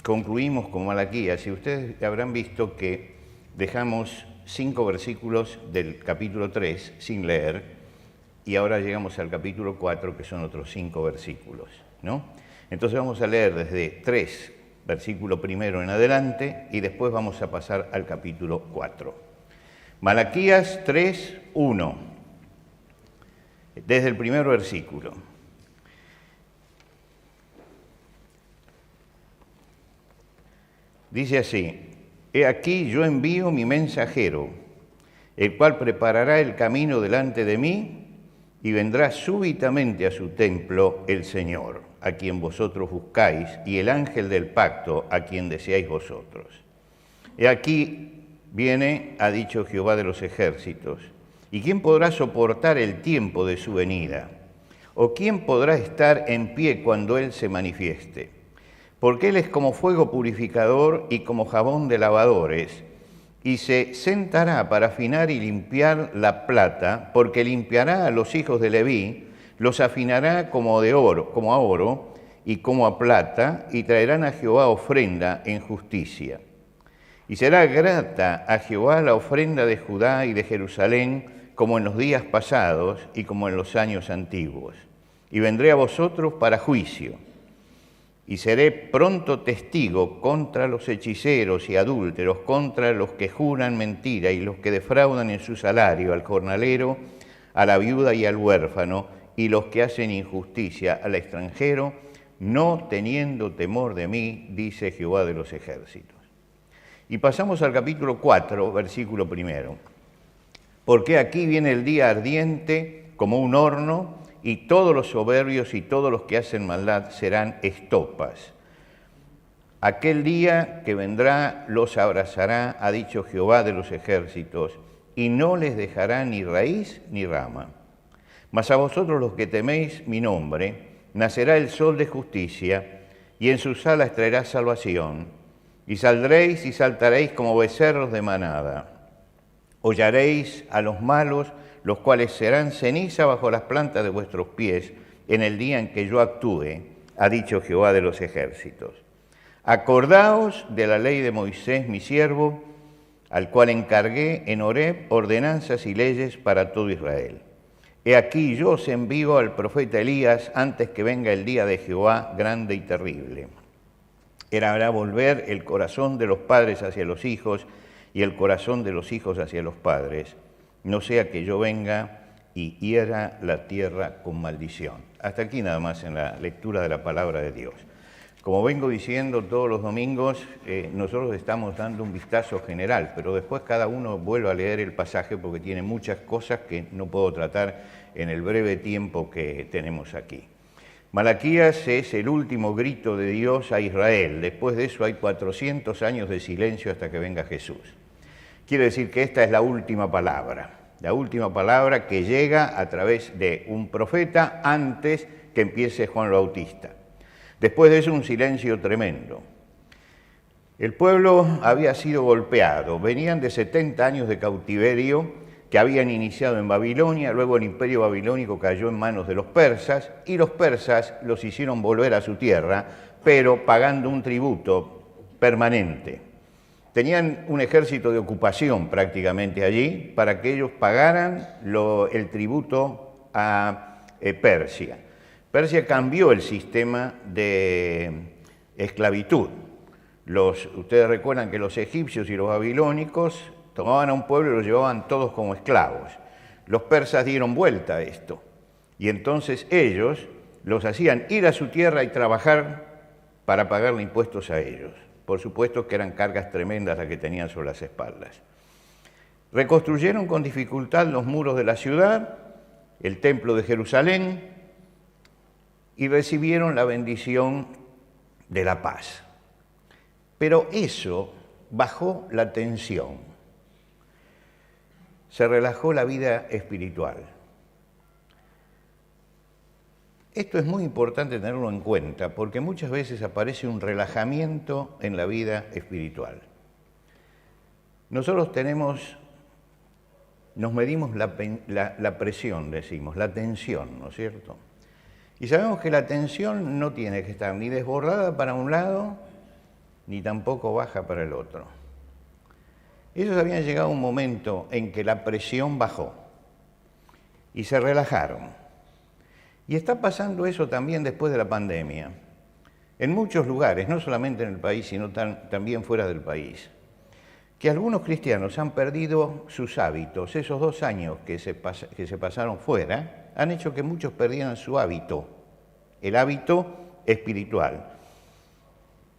concluimos con Malaquías y ustedes habrán visto que dejamos 5 versículos del capítulo 3 sin leer y ahora llegamos al capítulo 4 que son otros 5 versículos, ¿no? Entonces vamos a leer desde 3, versículo primero en adelante y después vamos a pasar al capítulo 4. Malaquías 3, 1, desde el primer versículo. Dice así: He aquí yo envío mi mensajero, el cual preparará el camino delante de mí, y vendrá súbitamente a su templo el Señor, a quien vosotros buscáis, y el ángel del pacto, a quien deseáis vosotros. He aquí viene, ha dicho Jehová de los ejércitos, ¿y quién podrá soportar el tiempo de su venida? ¿O quién podrá estar en pie cuando Él se manifieste? Porque Él es como fuego purificador y como jabón de lavadores, y se sentará para afinar y limpiar la plata, porque limpiará a los hijos de Leví, los afinará como a oro y como a plata, y traerán a Jehová ofrenda en justicia. Y será grata a Jehová la ofrenda de Judá y de Jerusalén, como en los días pasados y como en los años antiguos. Y vendré a vosotros para juicio. Y seré pronto testigo contra los hechiceros y adúlteros, contra los que juran mentira y los que defraudan en su salario al jornalero, a la viuda y al huérfano, y los que hacen injusticia al extranjero, no teniendo temor de mí, dice Jehová de los ejércitos. Y pasamos al capítulo 4, versículo primero. Porque aquí viene el día ardiente como un horno, y todos los soberbios y todos los que hacen maldad serán estopas. Aquel día que vendrá los abrazará, ha dicho Jehová de los ejércitos, y no les dejará ni raíz ni rama. Mas a vosotros los que teméis mi nombre, nacerá el sol de justicia, y en sus alas traerá salvación, y saldréis y saltaréis como becerros de manada. Hollaréis a los malos, los cuales serán ceniza bajo las plantas de vuestros pies en el día en que yo actúe, ha dicho Jehová de los ejércitos. Acordaos de la ley de Moisés, mi siervo, al cual encargué en Horeb ordenanzas y leyes para todo Israel. He aquí yo os envío al profeta Elías antes que venga el día de Jehová grande y terrible. Él hará volver el corazón de los padres hacia los hijos y el corazón de los hijos hacia los padres, no sea que yo venga y hiera la tierra con maldición. Hasta aquí nada más en la lectura de la palabra de Dios. Como vengo diciendo todos los domingos, nosotros estamos dando un vistazo general, pero después cada uno vuelve a leer el pasaje porque tiene muchas cosas que no puedo tratar en el breve tiempo que tenemos aquí. Malaquías es el último grito de Dios a Israel. Después de eso hay 400 años de silencio hasta que venga Jesús. Quiere decir que esta es la última palabra que llega a través de un profeta antes que empiece Juan el Bautista. Después de eso un silencio tremendo. El pueblo había sido golpeado, venían de 70 años de cautiverio que habían iniciado en Babilonia, luego el imperio babilónico cayó en manos de los persas y los persas los hicieron volver a su tierra, pero pagando un tributo permanente. Tenían un ejército de ocupación prácticamente allí para que ellos pagaran el tributo a Persia. Persia cambió el sistema de esclavitud. Ustedes recuerdan que los egipcios y los babilónicos tomaban a un pueblo y los llevaban todos como esclavos. Los persas dieron vuelta a esto y entonces ellos los hacían ir a su tierra y trabajar para pagarle impuestos a ellos. Por supuesto que eran cargas tremendas las que tenían sobre las espaldas. Reconstruyeron con dificultad los muros de la ciudad, el templo de Jerusalén, y recibieron la bendición de la paz. Pero eso bajó la tensión. Se relajó la vida espiritual. Esto es muy importante tenerlo en cuenta porque muchas veces aparece un relajamiento en la vida espiritual. Nosotros nos medimos la presión, decimos, la tensión, ¿no es cierto? Y sabemos que la tensión no tiene que estar ni desbordada para un lado, ni tampoco baja para el otro. Ellos habían llegado a un momento en que la presión bajó y se relajaron. Y está pasando eso también después de la pandemia. En muchos lugares, no solamente en el país, sino también fuera del país, que algunos cristianos han perdido sus hábitos. Esos 2 años que se pasaron fuera han hecho que muchos perdieran su hábito, el hábito espiritual.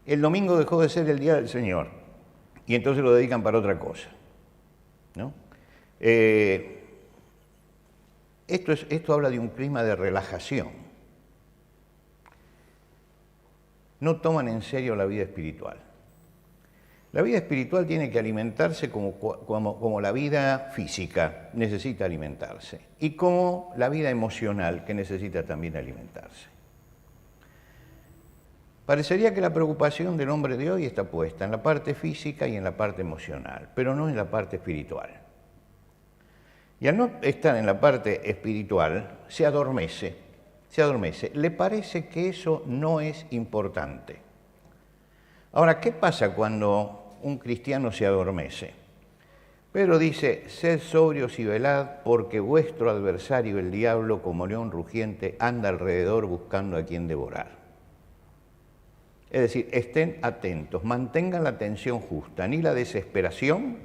El domingo dejó de ser el día del Señor y entonces lo dedican para otra cosa, ¿no? Esto habla de un clima de relajación. No toman en serio la vida espiritual. La vida espiritual tiene que alimentarse como la vida física necesita alimentarse y como la vida emocional que necesita también alimentarse. Parecería que la preocupación del hombre de hoy está puesta en la parte física y en la parte emocional, pero no en la parte espiritual. Y al no estar en la parte espiritual, se adormece. Le parece que eso no es importante. Ahora, ¿qué pasa cuando un cristiano se adormece? Pedro dice, sed sobrios y velad, porque vuestro adversario, el diablo, como león rugiente, anda alrededor buscando a quien devorar. Es decir, estén atentos, mantengan la atención justa, ni la desesperación,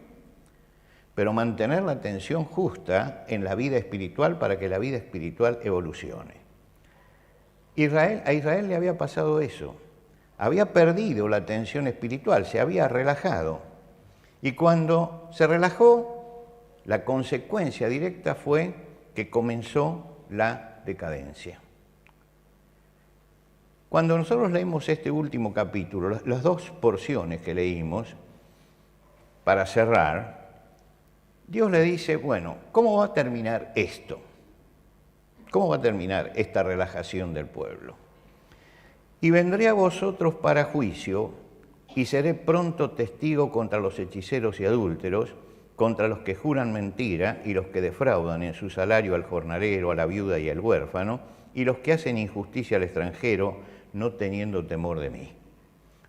pero mantener la atención justa en la vida espiritual para que la vida espiritual evolucione. A Israel le había pasado eso. Había perdido la atención espiritual, se había relajado. Y cuando se relajó, la consecuencia directa fue que comenzó la decadencia. Cuando nosotros leímos este último capítulo, las 2 porciones que leímos, para cerrar, Dios le dice, bueno, ¿cómo va a terminar esto? ¿Cómo va a terminar esta relajación del pueblo? Y vendré a vosotros para juicio, y seré pronto testigo contra los hechiceros y adúlteros, contra los que juran mentira y los que defraudan en su salario al jornalero, a la viuda y al huérfano, y los que hacen injusticia al extranjero, no teniendo temor de mí.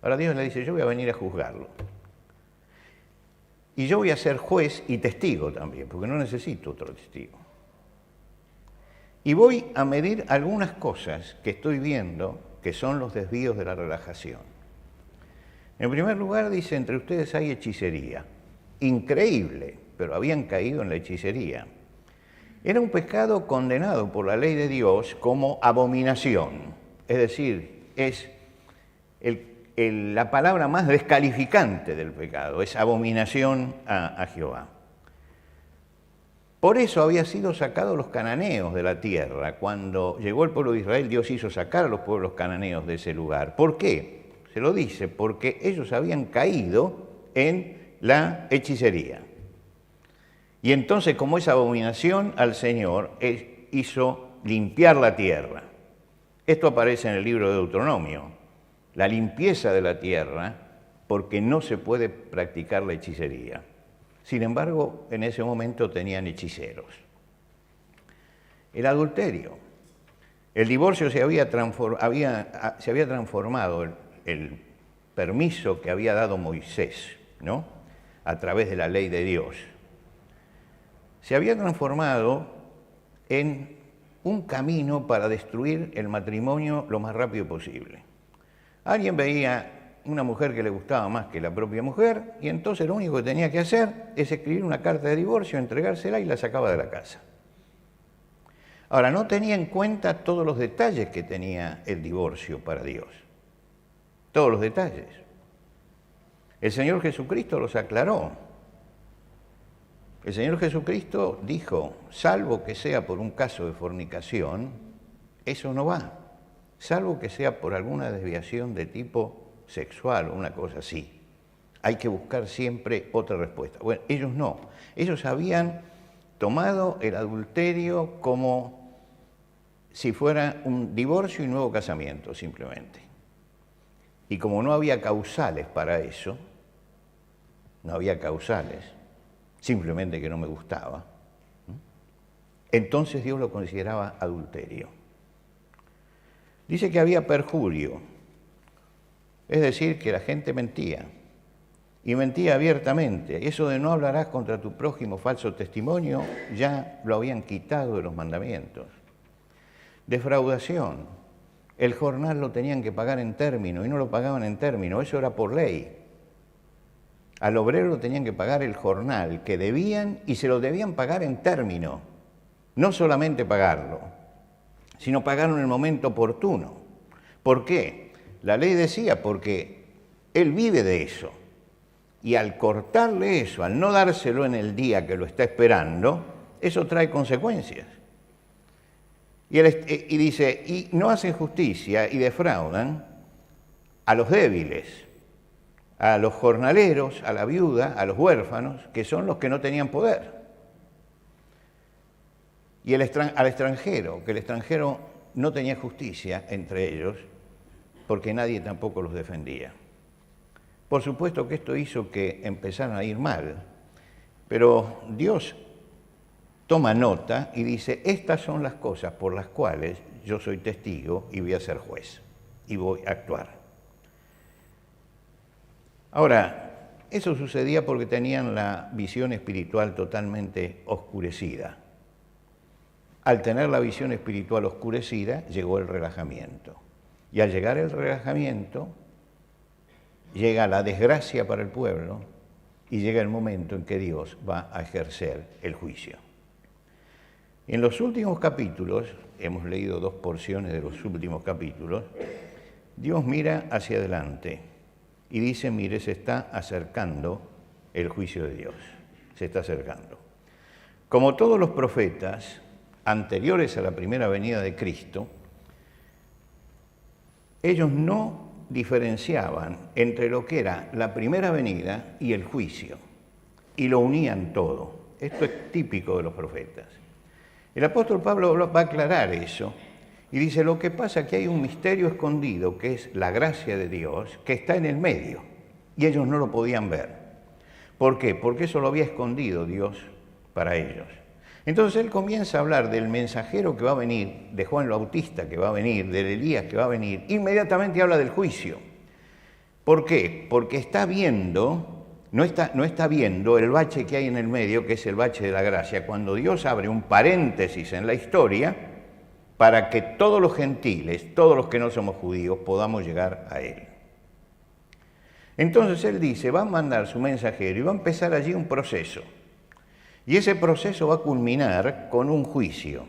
Ahora Dios le dice, yo voy a venir a juzgarlo. Y yo voy a ser juez y testigo también, porque no necesito otro testigo. Y voy a medir algunas cosas que estoy viendo que son los desvíos de la relajación. En primer lugar, dice, entre ustedes hay hechicería. Increíble, pero habían caído en la hechicería. Era un pecado condenado por la ley de Dios como abominación. Es decir, es la palabra más descalificante del pecado, es abominación a Jehová. Por eso había sido sacados los cananeos de la tierra. Cuando llegó el pueblo de Israel, Dios hizo sacar a los pueblos cananeos de ese lugar. ¿Por qué? Se lo dice, porque ellos habían caído en la hechicería. Y entonces, como esa abominación al Señor, Él hizo limpiar la tierra. Esto aparece en el libro de Deuteronomio. La limpieza de la tierra, porque no se puede practicar la hechicería. Sin embargo, en ese momento tenían hechiceros. El adulterio. El divorcio se había transformado, el permiso que había dado Moisés, ¿no?, a través de la ley de Dios. Se había transformado en un camino para destruir el matrimonio lo más rápido posible. Alguien veía una mujer que le gustaba más que la propia mujer, y entonces lo único que tenía que hacer es escribir una carta de divorcio, entregársela y la sacaba de la casa. Ahora, no tenía en cuenta todos los detalles que tenía el divorcio para Dios. Todos los detalles. El Señor Jesucristo los aclaró. El Señor Jesucristo dijo, salvo que sea por un caso de fornicación, eso no va. Salvo que sea por alguna desviación de tipo sexual o una cosa así. Hay que buscar siempre otra respuesta. Bueno, ellos no. Ellos habían tomado el adulterio como si fuera un divorcio y nuevo casamiento, simplemente. Y como no había causales para eso, no había causales, simplemente que no me gustaba, entonces Dios lo consideraba adulterio. Dice que había perjurio. Es decir, que la gente mentía, y mentía abiertamente. Eso de no hablarás contra tu prójimo falso testimonio, ya lo habían quitado de los mandamientos. Defraudación. El jornal lo tenían que pagar en término, y no lo pagaban en término, eso era por ley. Al obrero lo tenían que pagar el jornal que debían, y se lo debían pagar en término. No solamente pagarlo, sino pagarlo en el momento oportuno. ¿Por qué? La ley decía, porque él vive de eso. Y al cortarle eso, al no dárselo en el día que lo está esperando, eso trae consecuencias. Y dice, y no hacen justicia y defraudan a los débiles, a los jornaleros, a la viuda, a los huérfanos, que son los que no tenían poder. Y al extranjero, que el extranjero no tenía justicia entre ellos, porque nadie tampoco los defendía. Por supuesto que esto hizo que empezaran a ir mal, pero Dios toma nota y dice, estas son las cosas por las cuales yo soy testigo y voy a ser juez, y voy a actuar. Ahora, eso sucedía porque tenían la visión espiritual totalmente oscurecida. Al tener la visión espiritual oscurecida, llegó el relajamiento. Y al llegar el relajamiento, llega la desgracia para el pueblo y llega el momento en que Dios va a ejercer el juicio. En los últimos capítulos, hemos leído 2 porciones de los últimos capítulos, Dios mira hacia adelante y dice, mire, se está acercando el juicio de Dios, se está acercando. Como todos los profetas anteriores a la primera venida de Cristo, ellos no diferenciaban entre lo que era la primera venida y el juicio, y lo unían todo. Esto es típico de los profetas. El apóstol Pablo va a aclarar eso, y dice, lo que pasa es que hay un misterio escondido, que es la gracia de Dios, que está en el medio, y ellos no lo podían ver. ¿Por qué? Porque eso lo había escondido Dios para ellos. Entonces él comienza a hablar del mensajero que va a venir, de Juan el Bautista que va a venir, del Elías que va a venir, inmediatamente habla del juicio. ¿Por qué? Porque está viendo, no está viendo el bache que hay en el medio, que es el bache de la gracia, cuando Dios abre un paréntesis en la historia para que todos los gentiles, todos los que no somos judíos, podamos llegar a Él. Entonces él dice, va a mandar su mensajero y va a empezar allí un proceso. Y ese proceso va a culminar con un juicio.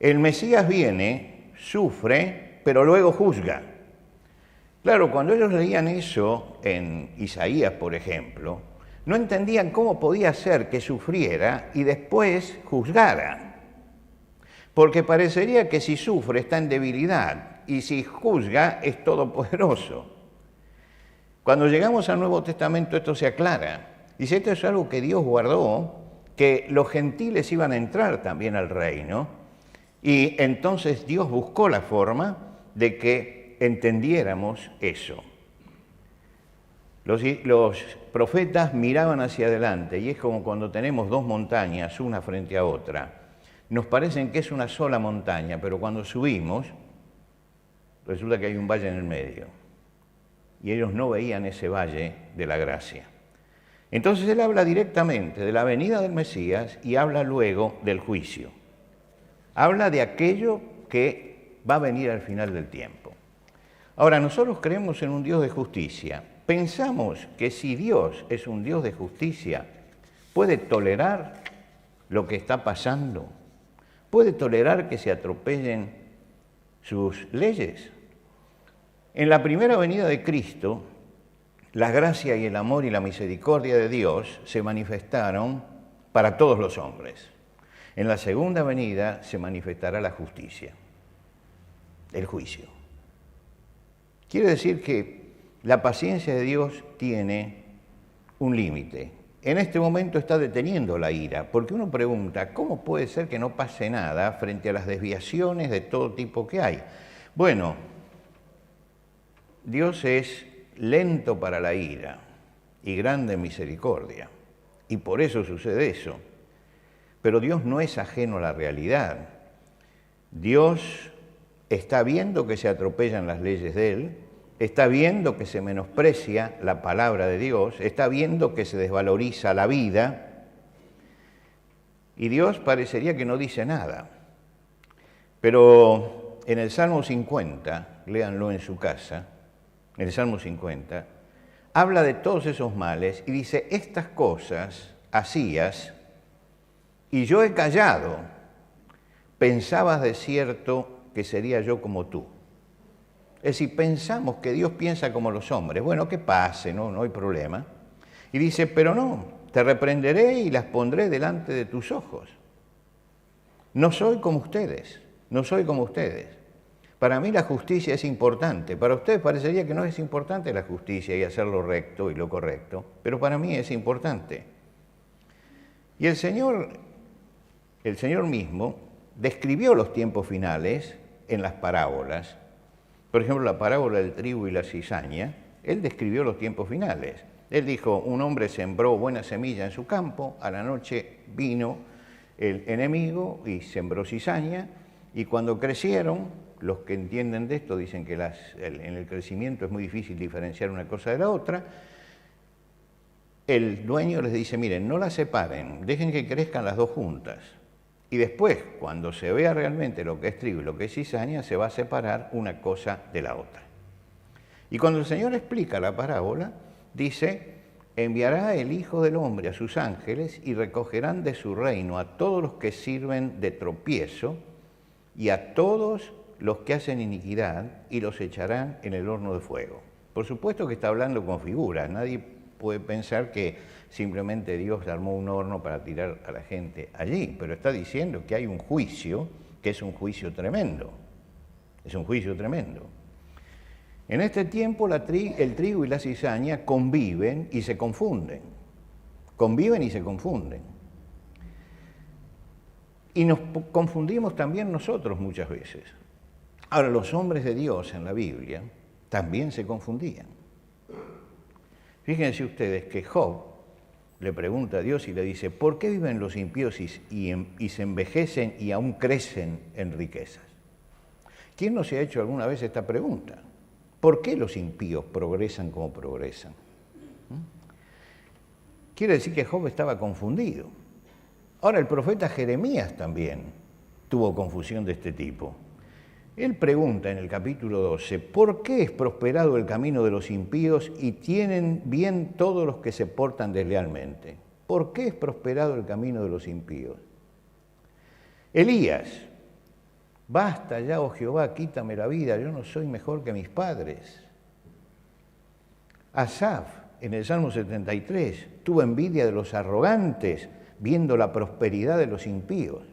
El Mesías viene, sufre, pero luego juzga. Claro, cuando ellos leían eso en Isaías, por ejemplo, no entendían cómo podía ser que sufriera y después juzgara. Porque parecería que si sufre está en debilidad y si juzga es todopoderoso. Cuando llegamos al Nuevo Testamento esto se aclara. Dice, esto es algo que Dios guardó, que los gentiles iban a entrar también al reino, y entonces Dios buscó la forma de que entendiéramos eso. Los profetas miraban hacia adelante, y es como cuando tenemos 2 montañas, una frente a otra. Nos parecen que es una sola montaña, pero cuando subimos, resulta que hay un valle en el medio. Y ellos no veían ese valle de la gracia. Entonces él habla directamente de la venida del Mesías y habla luego del juicio. Habla de aquello que va a venir al final del tiempo. Ahora, nosotros creemos en un Dios de justicia. Pensamos que si Dios es un Dios de justicia, ¿puede tolerar lo que está pasando? ¿Puede tolerar que se atropellen sus leyes? En la primera venida de Cristo, la gracia y el amor y la misericordia de Dios se manifestaron para todos los hombres. En la segunda venida se manifestará la justicia, el juicio. Quiere decir que la paciencia de Dios tiene un límite. En este momento está deteniendo la ira, porque uno pregunta, ¿cómo puede ser que no pase nada frente a las desviaciones de todo tipo que hay? Bueno, Dios es lento para la ira y grande en misericordia, y por eso sucede eso. Pero Dios no es ajeno a la realidad. Dios está viendo que se atropellan las leyes de Él, está viendo que se menosprecia la palabra de Dios, está viendo que se desvaloriza la vida, y Dios parecería que no dice nada. Pero en el Salmo 50, léanlo en su casa, en el Salmo 50, habla de todos esos males y dice, estas cosas hacías y yo he callado, pensabas de cierto que sería yo como tú. Es decir, pensamos que Dios piensa como los hombres. Bueno, que pase, no hay problema. Y dice, pero no, te reprenderé y las pondré delante de tus ojos. No soy como ustedes, no soy como ustedes. Para mí la justicia es importante. Para ustedes parecería que no es importante la justicia y hacer lo recto y lo correcto, pero para mí es importante. Y el Señor mismo describió los tiempos finales en las parábolas. Por ejemplo, la parábola del trigo y la cizaña, Él describió los tiempos finales. Él dijo, un hombre sembró buena semilla en su campo, a la noche vino el enemigo y sembró cizaña, y cuando crecieron, los que entienden de esto dicen que en el crecimiento es muy difícil diferenciar una cosa de la otra, el dueño les dice, miren, no las separen, dejen que crezcan las dos juntas. Y después, cuando se vea realmente lo que es trigo y lo que es cizaña, se va a separar una cosa de la otra. Y cuando el Señor explica la parábola, dice, enviará el Hijo del Hombre a sus ángeles y recogerán de su reino a todos los que sirven de tropiezo y a todos los que hacen iniquidad y los echarán en el horno de fuego. Por supuesto que está hablando con figuras, nadie puede pensar que simplemente Dios armó un horno para tirar a la gente allí, pero está diciendo que hay un juicio, que es un juicio tremendo, es un juicio tremendo. En este tiempo el trigo y la cizaña conviven y se confunden, y nos confundimos también nosotros muchas veces. Ahora, los hombres de Dios en la Biblia también se confundían. Fíjense ustedes que Job le pregunta a Dios y le dice, ¿por qué viven los impíos y se envejecen y aún crecen en riquezas? ¿Quién no se ha hecho alguna vez esta pregunta? ¿Por qué los impíos progresan como progresan? Quiere decir que Job estaba confundido. Ahora, el profeta Jeremías también tuvo confusión de este tipo. Él pregunta en el capítulo 12, ¿por qué es prosperado el camino de los impíos y tienen bien todos los que se portan deslealmente? ¿Por qué es prosperado el camino de los impíos? Elías, basta ya, oh Jehová, quítame la vida, yo no soy mejor que mis padres. Asaf, en el Salmo 73, tuvo envidia de los arrogantes, viendo la prosperidad de los impíos.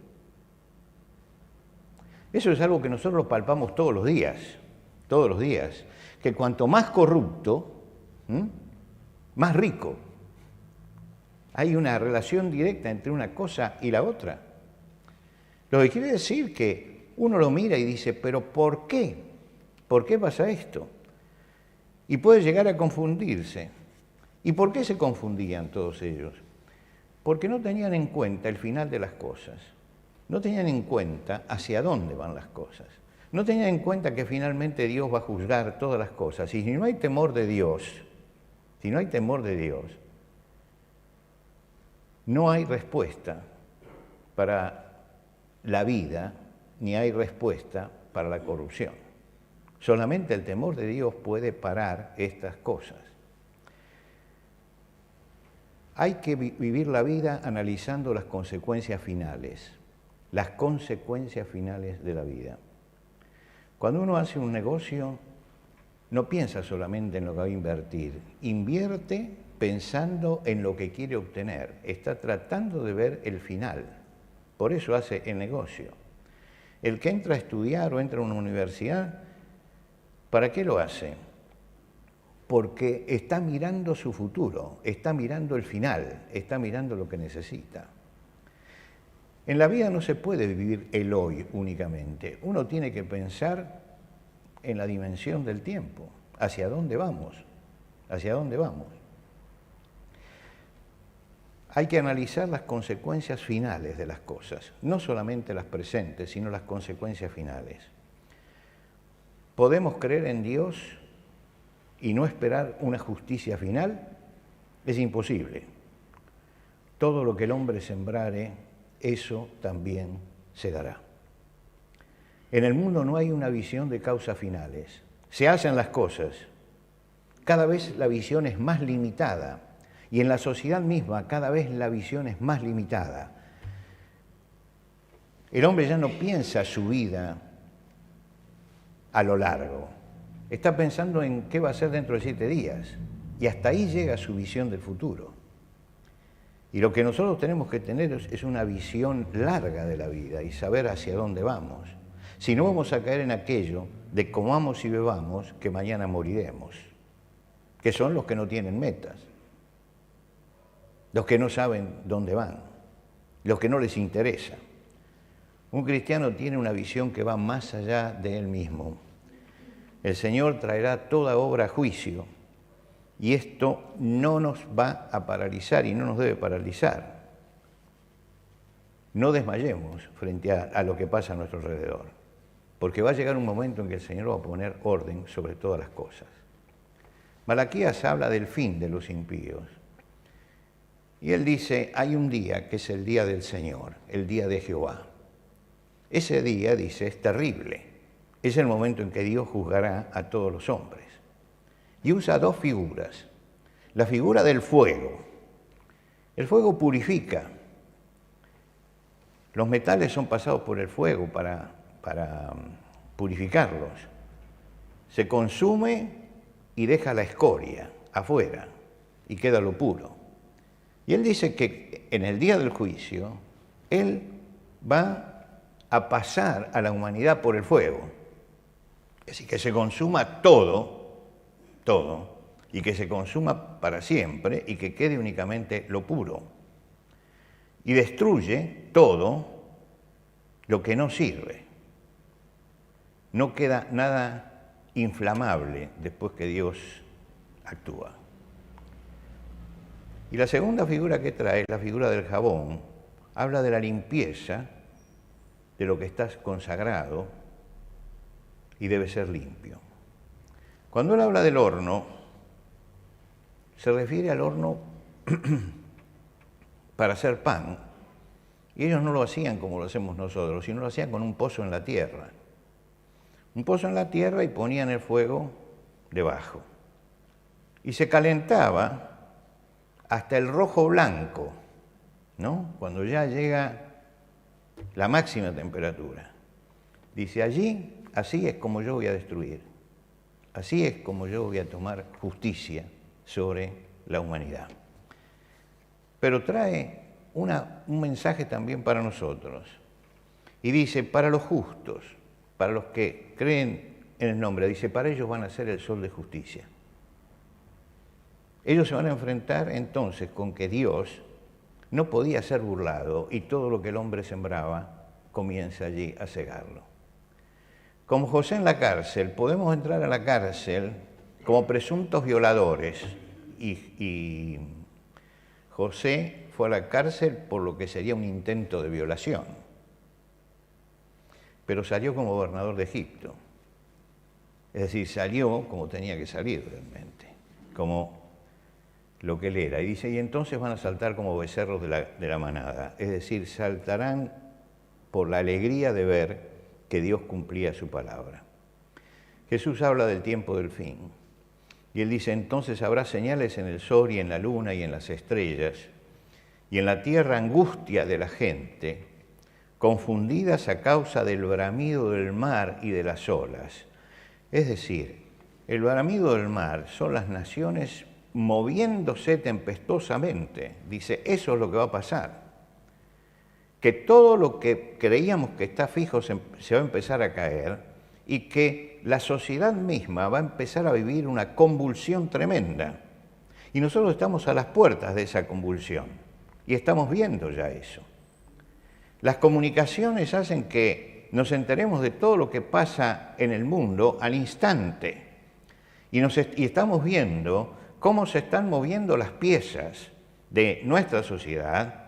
Eso es algo que nosotros lo palpamos todos los días, que cuanto más corrupto, más rico. Hay una relación directa entre una cosa y la otra. Lo que quiere decir que uno lo mira y dice, ¿pero por qué? ¿Por qué pasa esto? Y puede llegar a confundirse. ¿Y por qué se confundían todos ellos? Porque no tenían en cuenta el final de las cosas. No tenían en cuenta hacia dónde van las cosas. No tenían en cuenta que finalmente Dios va a juzgar todas las cosas. Y si no hay temor de Dios, no hay respuesta para la vida, ni hay respuesta para la corrupción. Solamente el temor de Dios puede parar estas cosas. Hay que vivir la vida analizando las consecuencias finales de la vida. Cuando uno hace un negocio, no piensa solamente en lo que va a invertir, invierte pensando en lo que quiere obtener, está tratando de ver el final, por eso hace el negocio. El que entra a estudiar o entra a una universidad, ¿para qué lo hace? Porque está mirando su futuro, está mirando el final, está mirando lo que necesita. En la vida no se puede vivir el hoy únicamente. Uno tiene que pensar en la dimensión del tiempo. ¿Hacia dónde vamos? ¿Hacia dónde vamos? Hay que analizar las consecuencias finales de las cosas. No solamente las presentes, sino las consecuencias finales. ¿Podemos creer en Dios y no esperar una justicia final es imposible. Todo lo que el hombre sembrare, eso también segará. En el mundo no hay una visión de causas finales. Se hacen las cosas. Cada vez la visión es más limitada y en la sociedad misma cada vez la visión es más limitada. El hombre ya no piensa su vida a lo largo. Está pensando en qué va a ser dentro de 7 días y hasta ahí llega su visión del futuro. Y lo que nosotros tenemos que tener es una visión larga de la vida y saber hacia dónde vamos. Si no, vamos a caer en aquello de comamos y bebamos que mañana moriremos, que son los que no tienen metas, los que no saben dónde van, los que no les interesa. Un cristiano tiene una visión que va más allá de él mismo. El Señor traerá toda obra a juicio y esto no nos va a paralizar y no nos debe paralizar. No desmayemos frente a lo que pasa a nuestro alrededor, porque va a llegar un momento en que el Señor va a poner orden sobre todas las cosas. Malaquías habla del fin de los impíos. Y él dice, hay un día que es el día del Señor, el día de Jehová. Ese día, dice, es terrible. Es el momento en que Dios juzgará a todos los hombres. Y usa 2 figuras. La figura del fuego. El fuego purifica. Los metales son pasados por el fuego para purificarlos. Se consume y deja la escoria afuera y queda lo puro. Y él dice que en el día del juicio, él va a pasar a la humanidad por el fuego. Es decir, que se consuma todo, y que se consuma para siempre y que quede únicamente lo puro. Y destruye todo lo que no sirve. No queda nada inflamable después que Dios actúa. Y la segunda figura que trae, la figura del jabón, habla de la limpieza, de lo que está consagrado y debe ser limpio. Cuando él habla del horno, se refiere al horno para hacer pan. Y ellos no lo hacían como lo hacemos nosotros, sino lo hacían con un pozo en la tierra. Un pozo en la tierra y ponían el fuego debajo. Y se calentaba hasta el rojo blanco, ¿no? Cuando ya llega la máxima temperatura. Dice, allí, así es como yo voy a destruir. Así es como yo voy a tomar justicia sobre la humanidad. Pero trae un mensaje también para nosotros. Y dice, para los justos, para los que creen en el nombre, dice, para ellos van a ser el sol de justicia. Ellos se van a enfrentar entonces con que Dios no podía ser burlado y todo lo que el hombre sembraba comienza allí a cegarlo. Como José en la cárcel, podemos entrar a la cárcel como presuntos violadores y José fue a la cárcel por lo que sería un intento de violación, pero salió como gobernador de Egipto. Es decir, salió como tenía que salir realmente, como lo que él era. Y dice, y entonces van a saltar como becerros de la manada. Es decir, saltarán por la alegría de ver que Dios cumplía su palabra. Jesús habla del tiempo del fin. Y él dice, entonces habrá señales en el sol y en la luna y en las estrellas, y en la tierra angustia de la gente, confundidas a causa del bramido del mar y de las olas. Es decir, el bramido del mar son las naciones moviéndose tempestuosamente. Dice, eso es lo que va a pasar. Que todo lo que creíamos que está fijo se va a empezar a caer y que la sociedad misma va a empezar a vivir una convulsión tremenda. Y nosotros estamos a las puertas de esa convulsión y estamos viendo ya eso. Las comunicaciones hacen que nos enteremos de todo lo que pasa en el mundo al instante y estamos viendo cómo se están moviendo las piezas de nuestra sociedad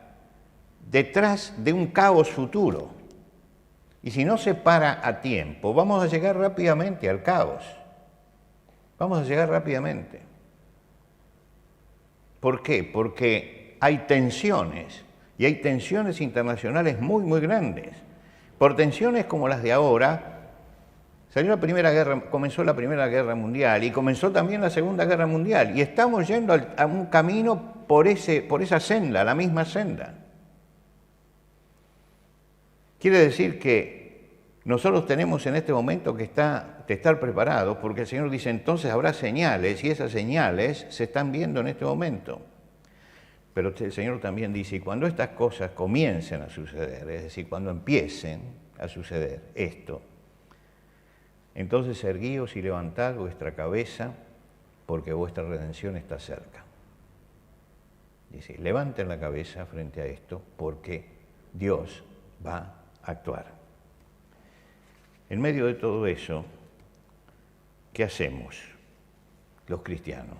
detrás de un caos futuro. Y si no se para a tiempo, vamos a llegar rápidamente al caos. Vamos a llegar rápidamente. ¿Por qué? Porque hay tensiones, y hay tensiones internacionales muy, muy grandes. Por tensiones como las de ahora, comenzó la Primera Guerra Mundial y comenzó también la Segunda Guerra Mundial, y estamos yendo a un camino por esa senda, la misma senda. Quiere decir que nosotros tenemos en este momento que estar preparados, porque el Señor dice, entonces habrá señales, y esas señales se están viendo en este momento. Pero el Señor también dice, y cuando estas cosas comiencen a suceder, es decir, cuando empiecen a suceder esto, entonces erguíos y levantad vuestra cabeza, porque vuestra redención está cerca. Dice, levanten la cabeza frente a esto, porque Dios va a actuar. En medio de todo eso, ¿qué hacemos los cristianos?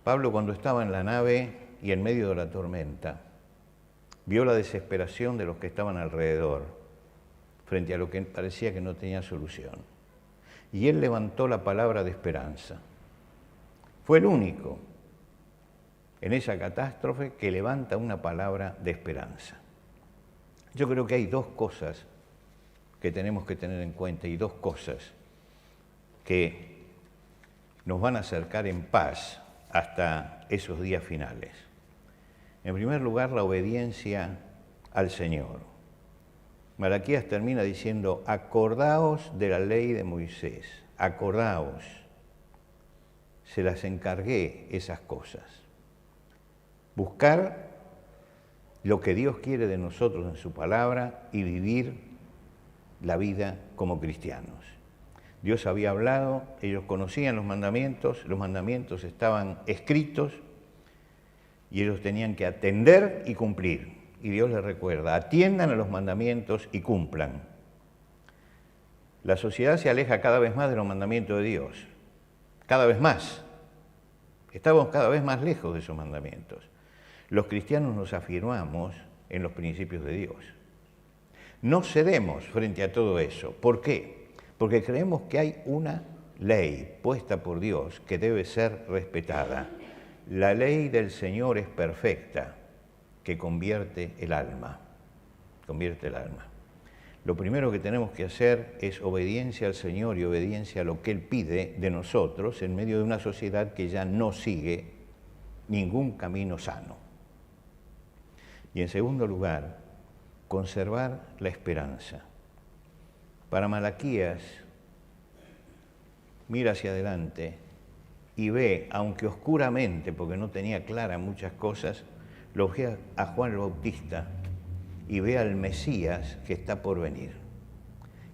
Pablo, cuando estaba en la nave y en medio de la tormenta, vio la desesperación de los que estaban alrededor frente a lo que parecía que no tenía solución. Y él levantó la palabra de esperanza. Fue el único en esa catástrofe que levanta una palabra de esperanza. Yo creo que hay dos cosas que tenemos que tener en cuenta y dos cosas que nos van a acercar en paz hasta esos días finales. En primer lugar, la obediencia al Señor. Malaquías termina diciendo, acordaos de la ley de Moisés, acordaos, se las encargué esas cosas. Buscar lo que Dios quiere de nosotros en su palabra y vivir la vida como cristianos. Dios había hablado, ellos conocían los mandamientos estaban escritos y ellos tenían que atender y cumplir. Y Dios les recuerda, atiendan a los mandamientos y cumplan. La sociedad se aleja cada vez más de los mandamientos de Dios, cada vez más. Estamos cada vez más lejos de esos mandamientos. Los cristianos nos afirmamos en los principios de Dios. No cedemos frente a todo eso. ¿Por qué? Porque creemos que hay una ley puesta por Dios que debe ser respetada. La ley del Señor es perfecta, que convierte el alma. Lo primero que tenemos que hacer es obediencia al Señor y obediencia a lo que Él pide de nosotros en medio de una sociedad que ya no sigue ningún camino sano. Y en segundo lugar, conservar la esperanza. Para Malaquías, mira hacia adelante y ve, aunque oscuramente, porque no tenía claras muchas cosas, lo ve a Juan el Bautista y ve al Mesías que está por venir.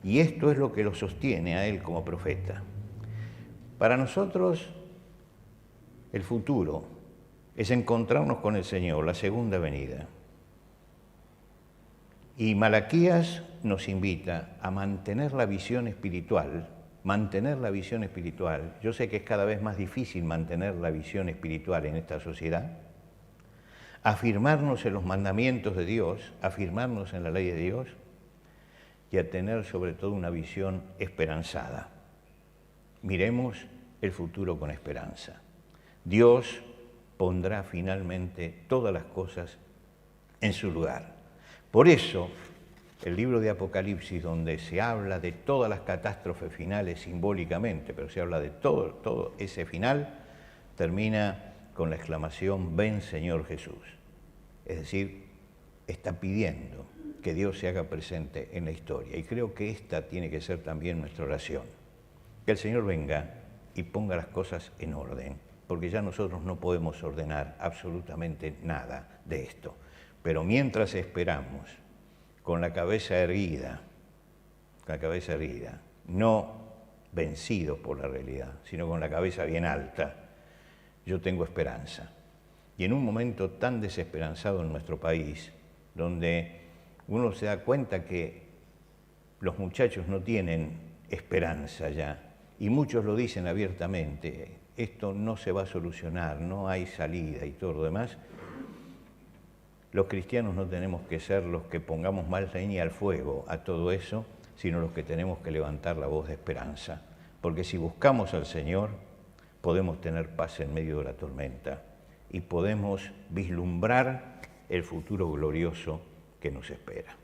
Y esto es lo que lo sostiene a él como profeta. Para nosotros, el futuro es encontrarnos con el Señor, la segunda venida. Y Malaquías nos invita a mantener la visión espiritual. Yo sé que es cada vez más difícil mantener la visión espiritual en esta sociedad. Afirmarnos en los mandamientos de Dios, afirmarnos en la ley de Dios y a tener sobre todo una visión esperanzada. Miremos el futuro con esperanza. Dios pondrá finalmente todas las cosas en su lugar. Por eso, el libro de Apocalipsis, donde se habla de todas las catástrofes finales simbólicamente, pero se habla de todo ese final, termina con la exclamación, ven Señor Jesús. Es decir, está pidiendo que Dios se haga presente en la historia. Y creo que esta tiene que ser también nuestra oración. Que el Señor venga y ponga las cosas en orden, porque ya nosotros no podemos ordenar absolutamente nada de esto. Pero mientras esperamos, con la cabeza erguida, no vencidos por la realidad, sino con la cabeza bien alta, yo tengo esperanza. Y en un momento tan desesperanzado en nuestro país, donde uno se da cuenta que los muchachos no tienen esperanza ya, y muchos lo dicen abiertamente, esto no se va a solucionar, no hay salida y todo lo demás, los cristianos no tenemos que ser los que pongamos más leña al fuego a todo eso, sino los que tenemos que levantar la voz de esperanza, porque si buscamos al Señor, podemos tener paz en medio de la tormenta y podemos vislumbrar el futuro glorioso que nos espera.